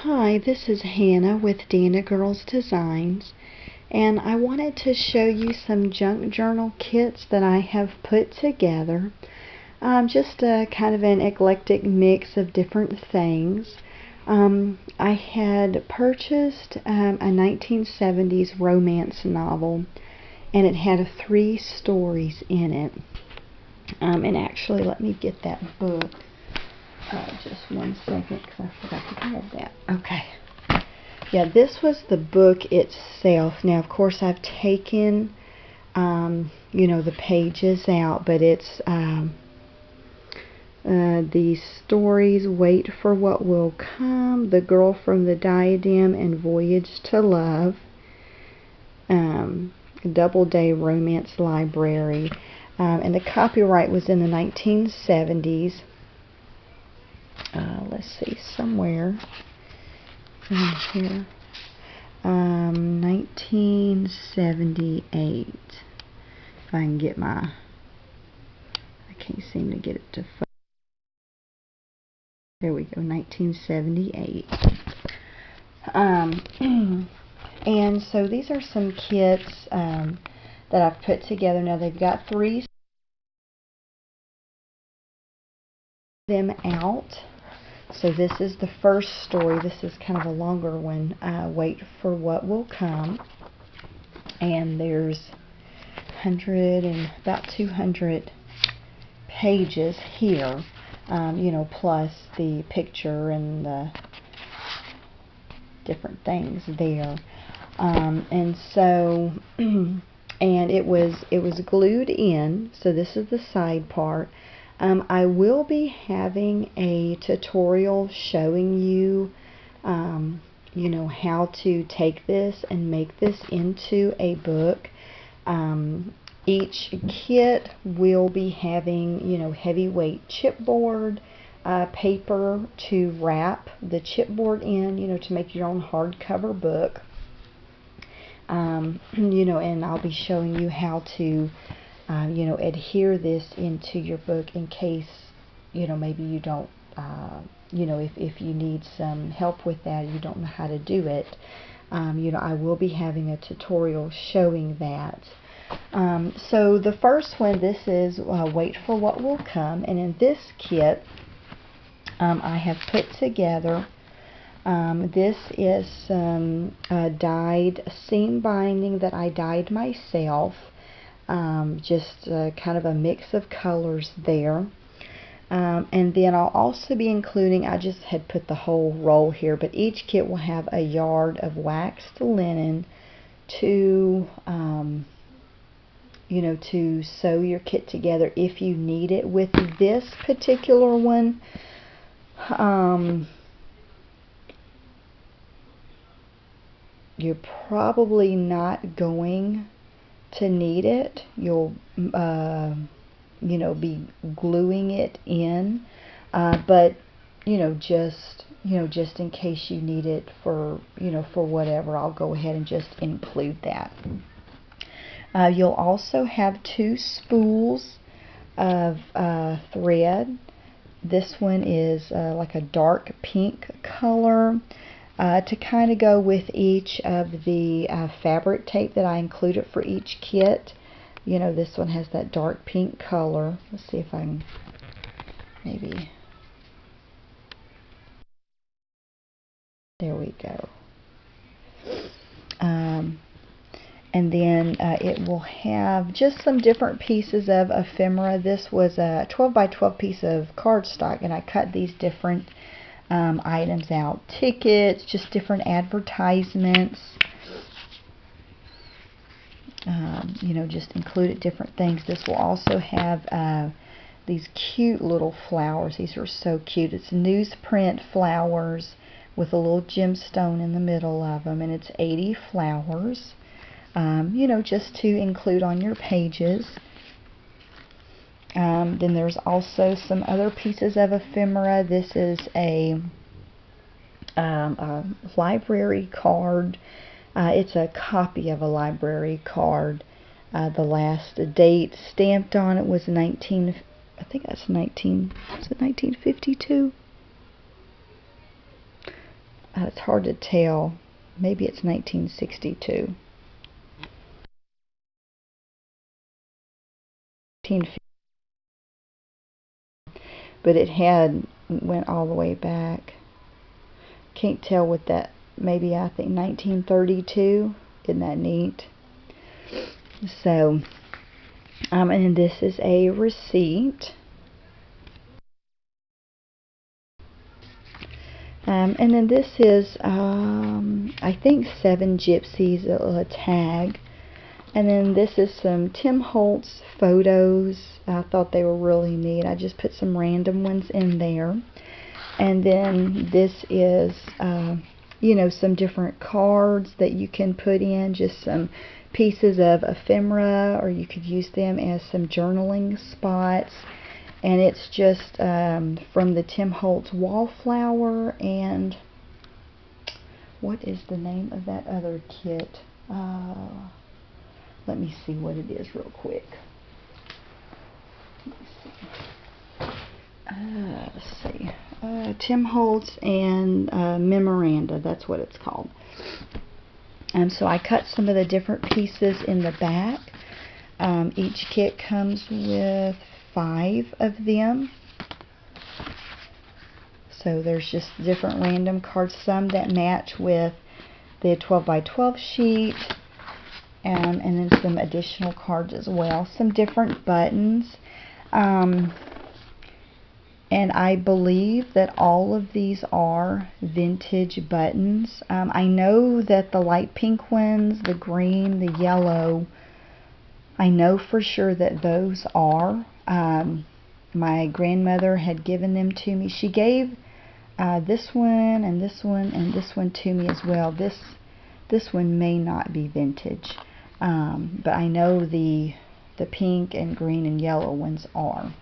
Hi, this is Hannah with Dana Girls Designs, and I wanted to show you some junk journal kits that I have put together. Just a kind of an eclectic mix of different things. I had purchased a 1970s romance novel, and it had 3 stories in it. And actually, let me get that book. Just one second, because I forgot to grab that. Okay. Yeah, this was the book itself. Now, of course, I've taken, the pages out, but it's the stories, Wait for What Will Come, The Girl from the Diadem, and Voyage to Love. Doubleday Romance Library. And the copyright was in the 1970s. Let's see, somewhere in here. 1978. If I can get I can't seem to get it to focus. There we go, 1978. And so these are some kits that I've put together. Now they've got 3 them out. So this is the first story. This is kind of a longer one. Wait for What Will Come. And there's about 200 pages here. Plus the picture and the different things there. And so, and it was glued in. So this is the side part. I will be having a tutorial showing you, how to take this and make this into a book. Each kit will be having, heavyweight chipboard, paper to wrap the chipboard in, to make your own hardcover book. And I'll be showing you how to adhere this into your book in case, maybe you don't, if you need some help with that, you don't know how to do it. I will be having a tutorial showing that. So the first one, this is Wait for What Will Come, and in this kit, I have put together, this is some dyed seam binding that I dyed myself. Just kind of a mix of colors there. And then I'll also be including, I just had put the whole roll here, but each kit will have a yard of waxed linen to, to sew your kit together if you need it. With this particular one, you're probably not going to need it. You'll be gluing it in, but just in case you need it for whatever, I'll go ahead and just include that. You'll also have 2 spools of thread. This one is like a dark pink color, to kind of go with each of the fabric tape that I included for each kit. This one has that dark pink color. Let's see if I can maybe... There we go. And then it will have just some different pieces of ephemera. This was a 12 by 12 piece of cardstock, and I cut these different items out. Tickets, just different advertisements. Just included different things. This will also have these cute little flowers. These are so cute. It's newsprint flowers with a little gemstone in the middle of them, and it's 80 flowers. Just to include on your pages. Then there's also some other pieces of ephemera. This is a library card. It's a copy of a library card. The last date stamped on it was I think that's 1952? It's hard to tell. Maybe it's 1962. But it went all the way back. Can't tell with that. Maybe I think 1932. Isn't that neat? So, and this is a receipt. And then this is, I think, 7 Gypsies, a tag. And then this is some Tim Holtz photos. I thought they were really neat. I just put some random ones in there. And then this is, you know, some different cards that you can put in, just some pieces of ephemera, or you could use them as some journaling spots. And it's just from the Tim Holtz Wallflower, and what is the name of that other kit? Let me see what it is real quick. Let's see. Tim Holtz and Memoranda, that's what it's called. So I cut some of the different pieces in the back. Each kit comes with 5 of them. So there's just different random cards, some that match with the 12 by 12 sheet, and then some additional cards as well. Some different buttons. And I believe that all of these are vintage buttons. I know that the light pink ones, the green, the yellow, I know for sure that those are. My grandmother had given them to me. She gave this one and this one and this one to me as well. This one may not be vintage, but I know the pink and green and yellow ones are.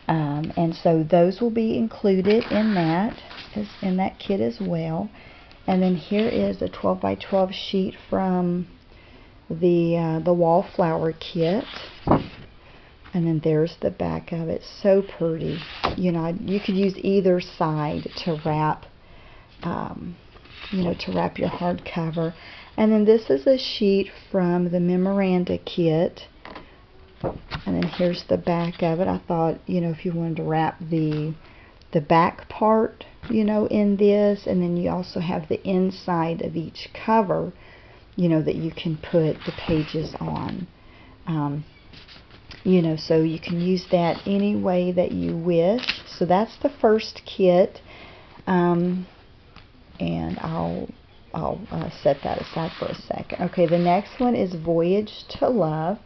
And so those will be included in that kit as well. And then here is a 12 by 12 sheet from the Wallflower kit. And then there's the back of it. So pretty. You know, you could use either side to wrap, you know, to wrap your hardcover. And then this is a sheet from the Memoranda kit. And then here's the back of it. I thought, you know, if you wanted to wrap the back part, you know, in this, and then you also have the inside of each cover, you know, that you can put the pages on. You know, so you can use that any way that you wish. So that's the first kit, and I'll set that aside for a second. Okay, the next one is Voyage to Love.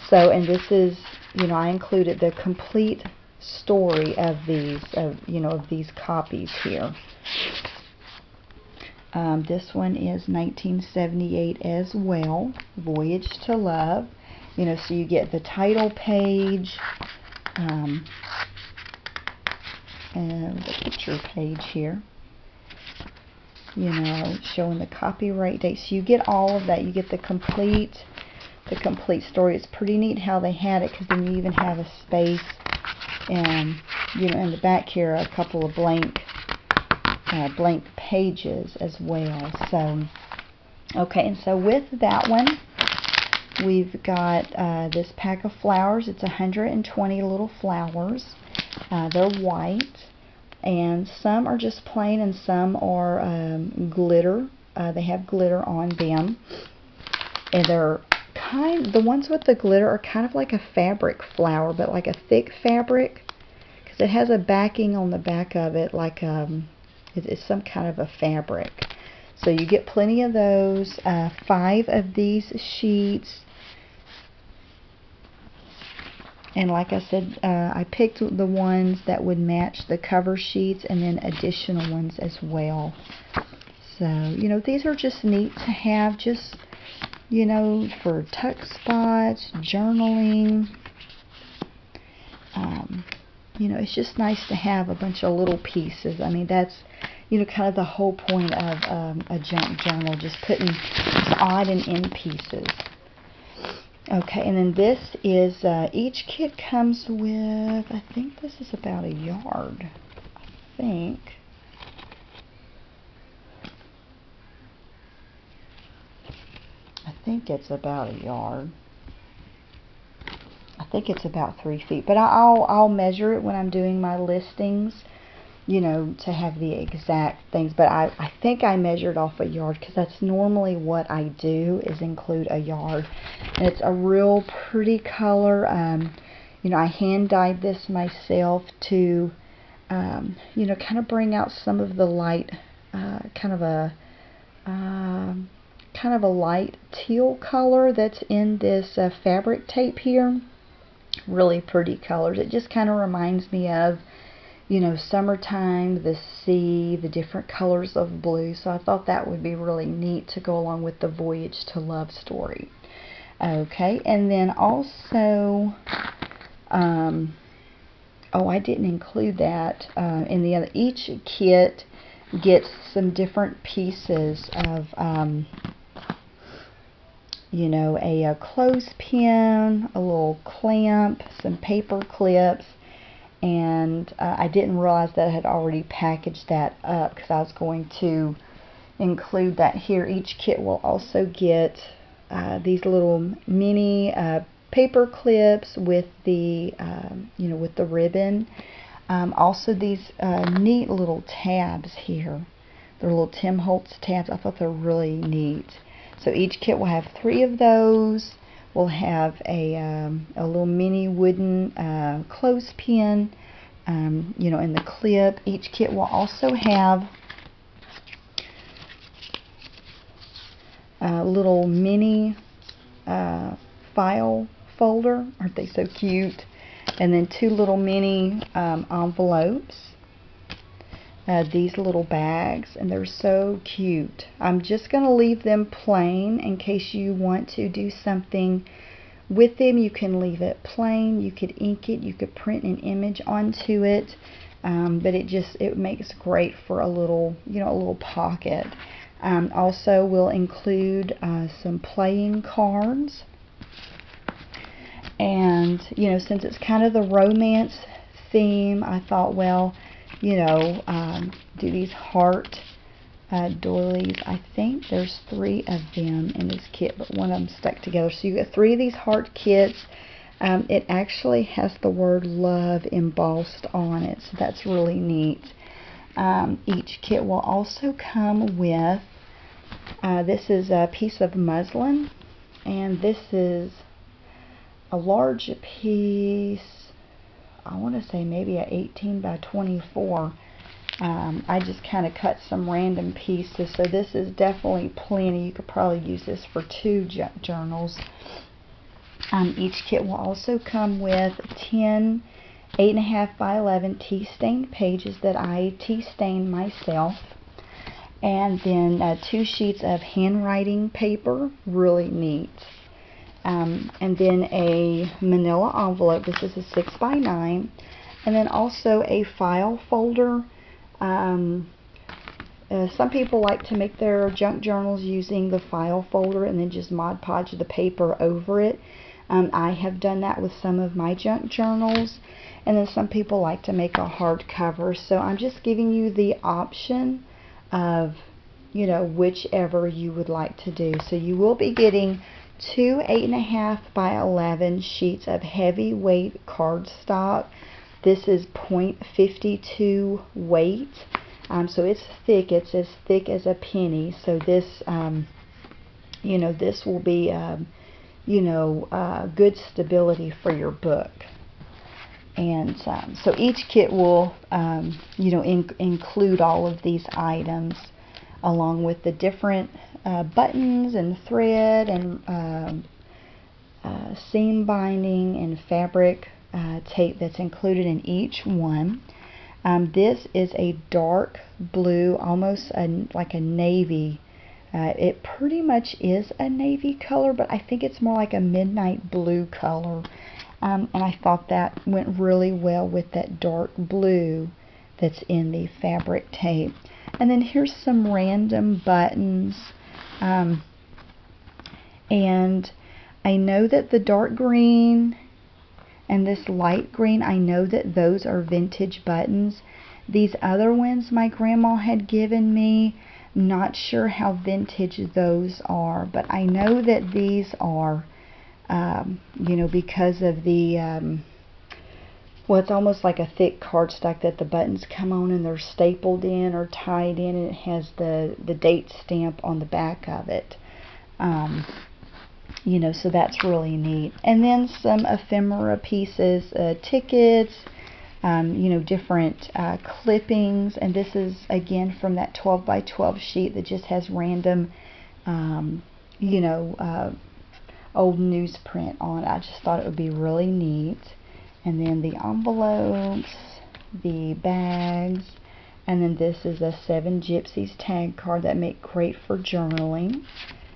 So, and this is, you know, I included the complete story of these, you know, of these copies here. This one is 1978 as well, Voyage to Love. You know, so you get the title page, and the picture page here, you know, showing the copyright date. So you get all of that. You get the complete story. It's pretty neat how they had it, because then you even have a space, and you know, in the back here a couple of blank pages as well. So okay, and so with that one, we've got this pack of flowers. It's 120 little flowers. They're white, and some are just plain, and some are glitter. They have glitter on them, and they're the ones with the glitter are kind of like a fabric flower, but like a thick fabric, because it has a backing on the back of it, like it's some kind of a fabric. So you get plenty of those. 5 of these sheets. And like I said, I picked the ones that would match the cover sheets, and then additional ones as well. So, you know, these are just neat to have, just, you know, for tuck spots, journaling. You know, it's just nice to have a bunch of little pieces. I mean, that's, you know, kind of the whole point of a junk journal, just putting just odd and end pieces. Okay, and then this is, each kit comes with, I think this is about a yard, I think. think it's about a yard. I think it's about 3 feet, but I'll measure it when I'm doing my listings, you know, to have the exact things. But I think I measured off a yard, because that's normally what I do, is include a yard. And it's a real pretty color. You know, I hand dyed this myself to, you know, kind of bring out some of the light, kind of a light teal color that's in this fabric tape here. Really pretty colors. It just kind of reminds me of, you know, summertime, the sea, the different colors of blue. So I thought that would be really neat to go along with the Voyage to Love story. Okay, and then also, oh, I didn't include that in the other. Each kit gets some different pieces of, you know, a clothespin, a little clamp, some paper clips, and I didn't realize that I had already packaged that up, because I was going to include that here. Each kit will also get these little mini paper clips with the, you know, with the ribbon. Also these neat little tabs here. They're little Tim Holtz tabs. I thought they're really neat. So each kit will have 3 of those. We'll have a little mini wooden clothespin, you know, in the clip. Each kit will also have a little mini file folder. Aren't they so cute? And then 2 little mini envelopes. These little bags, and they're so cute. I'm just going to leave them plain in case you want to do something with them. You can leave it plain. You could ink it. You could print an image onto it. But it makes great for a little, you know, a little pocket. Also, we'll include some playing cards. And, you know, since it's kind of the romance theme, I thought, well, you know, do these heart doilies. I think there's 3 of them in this kit, but one of them stuck together. So you get 3 of these heart kits. It actually has the word love embossed on it, so that's really neat. Each kit will also come with, this is a piece of muslin, and this is a large piece. I want to say maybe a 18 by 24. I just kind of cut some random pieces, so this is definitely plenty. You could probably use this for 2 journals. Each kit will also come with 10 8.5 by 11 tea stained pages that I tea stained myself, and then 2 sheets of handwriting paper. Really neat. And then a manila envelope. This is a 6 by 9, and then also a file folder. Some people like to make their junk journals using the file folder and then just Mod Podge the paper over it. I have done that with some of my junk journals, and then some people like to make a hardcover. So I'm just giving you the option of, you know, whichever you would like to do. So you will be getting 2 8.5 by 11 sheets of heavyweight cardstock. This is 0.52 weight, so it's thick. It's as thick as a penny. So this, you know, this will be, you know, good stability for your book. And so each kit will, you know, include all of these items, along with the different buttons and thread and seam binding and fabric tape that's included in each one. This is a dark blue, almost like a navy. It pretty much is a navy color, but I think it's more like a midnight blue color. And I thought that went really well with that dark blue that's in the fabric tape. And then here's some random buttons. And I know that the dark green and this light green, I know that those are vintage buttons. These other ones my grandma had given me, Not sure how vintage those are, but I know that these are, you know, because of the, well, it's almost like a thick cardstock that the buttons come on and they're stapled in or tied in, and it has the date stamp on the back of it. You know, so that's really neat. And then some ephemera pieces, tickets, you know, different clippings. And this is again from that 12 by 12 sheet that just has random, you know, old newsprint on it. I just thought it would be really neat. And then the envelopes, the bags, and then this is a 7 Gypsies tag card that make great for journaling.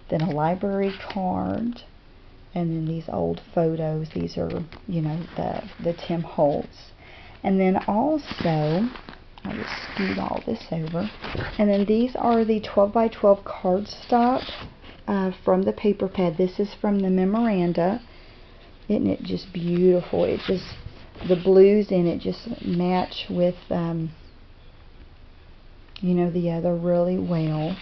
Then a library card, and then these old photos. These are, you know, the Tim Holtz. And then also, I'll just scoot all this over. And then these are the 12 by 12 cardstock from the paper pad. This is from the Memoranda. Isn't it just beautiful? It just, the blues in it just match with, you know, the other really well.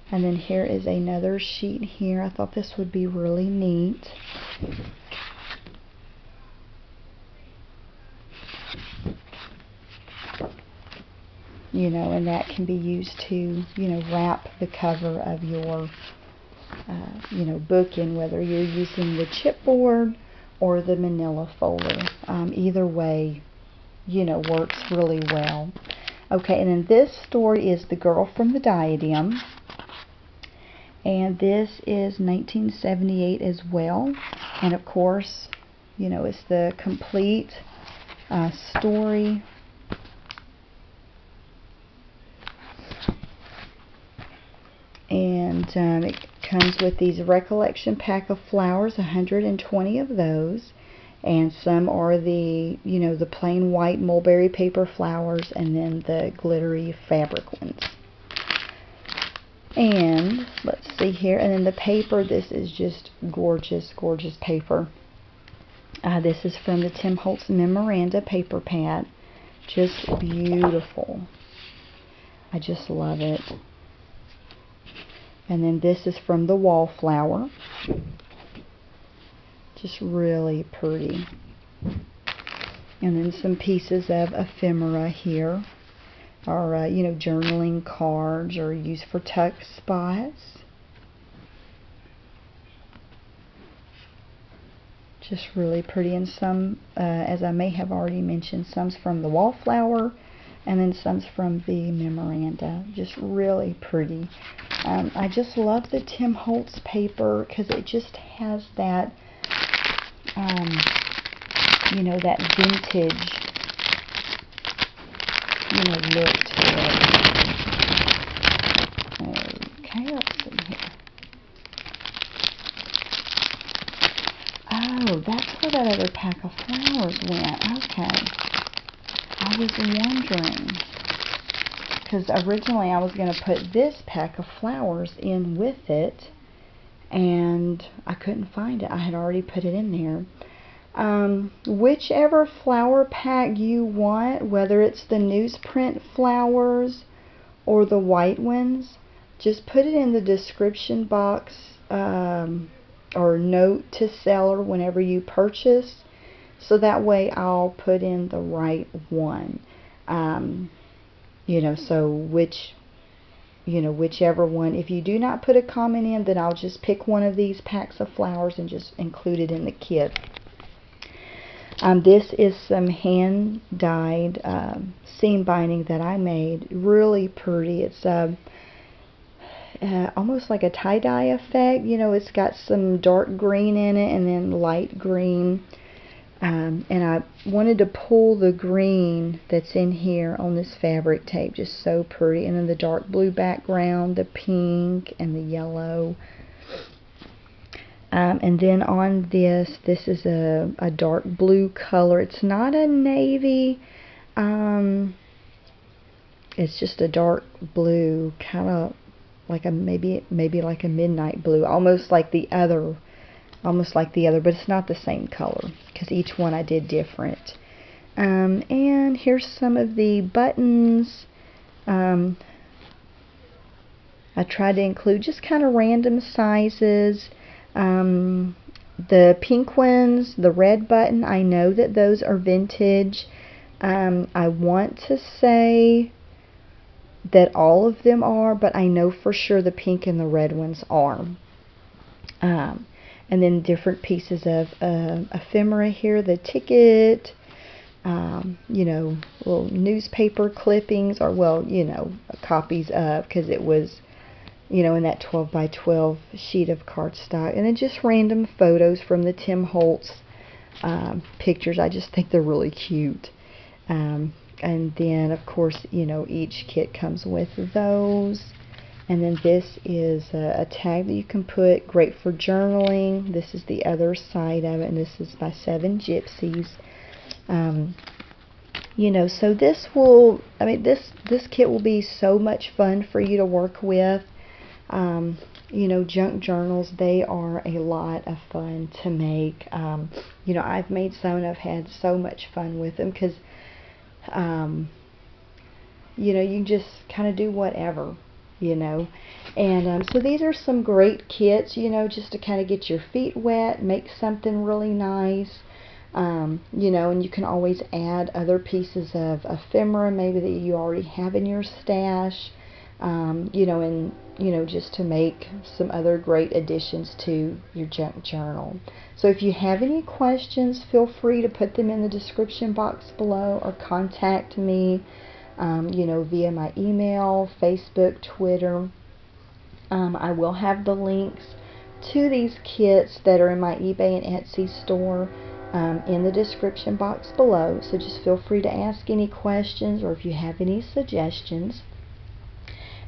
And then here is another sheet here. I thought this would be really neat. You know, and that can be used to, you know, wrap the cover of your, you know, book in, whether you're using the chipboard or the manila folder. Either way, you know, works really well. Okay, and then this story is The Girl from the Diadem. And this is 1978 as well. And of course, you know, it's the complete story. And it comes with these recollection pack of flowers, 120 of those. And some are the, you know, the plain white mulberry paper flowers, and then the glittery fabric ones. And let's see here, and then the paper, this is just gorgeous, gorgeous paper. This is from the Tim Holtz Memoranda paper pad. Just beautiful. I just love it. And then this is from the Wallflower. Just really pretty. And then some pieces of ephemera here. Or, you know, journaling cards, or used for tuck spots. Just really pretty. And some, as I may have already mentioned, some's from the Wallflower, and then some's from the Memoranda. Just really pretty. I just love the Tim Holtz paper because it just has that, you know, that vintage, you know, look to it. Okay, let's see here. Oh, that's where that other pack of flowers went. Okay. I was wondering, because originally I was going to put this pack of flowers in with it, and I couldn't find it. I had already put it in there. Whichever flower pack you want, whether it's the newsprint flowers or the white ones, just put it in the description box or note to seller whenever you purchase, so that way I'll put in the right one. You know, so whichever one. If you do not put a comment in, then I'll just pick one of these packs of flowers and just include it in the kit. This is some hand-dyed seam binding that I made. Really pretty. It's almost like a tie-dye effect. You know, it's got some dark green in it and then light green. And I wanted to pull the green that's in here on this fabric tape. Just so pretty. And then the dark blue background, the pink, and the yellow. And then on this is a dark blue color. It's not a navy. It's just a dark blue, kind of like a maybe like a midnight blue, almost like the other, but it's not the same color because each one I did different. And here's some of the buttons. I tried to include just kind of random sizes. The pink ones, the red button, I know that those are vintage. I want to say that all of them are, but I know for sure the pink and the red ones are. And then different pieces of ephemera here, the ticket, you know, little newspaper clippings, or, well, you know, copies of, because it was, you know, in that 12 by 12 sheet of cardstock. And then just random photos from the Tim Holtz pictures. I just think they're really cute. And then, of course, you know, each kit comes with those. And then this is a tag that you can put, great for journaling. This is the other side of it, and this is by 7 Gypsies. You know, so this will, I mean, this kit will be so much fun for you to work with. You know, junk journals, they are a lot of fun to make. You know, I've made some and I've had so much fun with them because, you know, you just kind of do whatever, you know. And so these are some great kits, you know, just to kind of get your feet wet, make something really nice. You know, and you can always add other pieces of ephemera maybe that you already have in your stash. You know, and, you know, just to make some other great additions to your junk journal. So if you have any questions, feel free to put them in the description box below, or contact me, you know, via my email, Facebook, Twitter. I will have the links to these kits that are in my eBay and Etsy store in the description box below. So just feel free to ask any questions, or if you have any suggestions.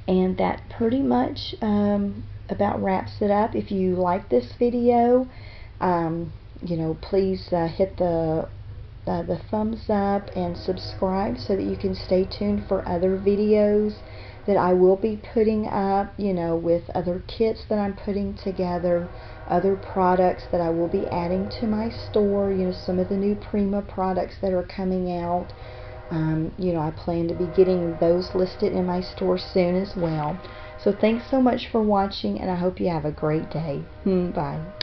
And that pretty much about wraps it up. If you like this video, you know, please hit the thumbs up and subscribe so that you can stay tuned for other videos that I will be putting up, you know, with other kits that I'm putting together, other products that I will be adding to my store, you know, some of the new Prima products that are coming out. You know, I plan to be getting those listed in my store soon as well. So thanks so much for watching, and I hope you have a great day. Bye.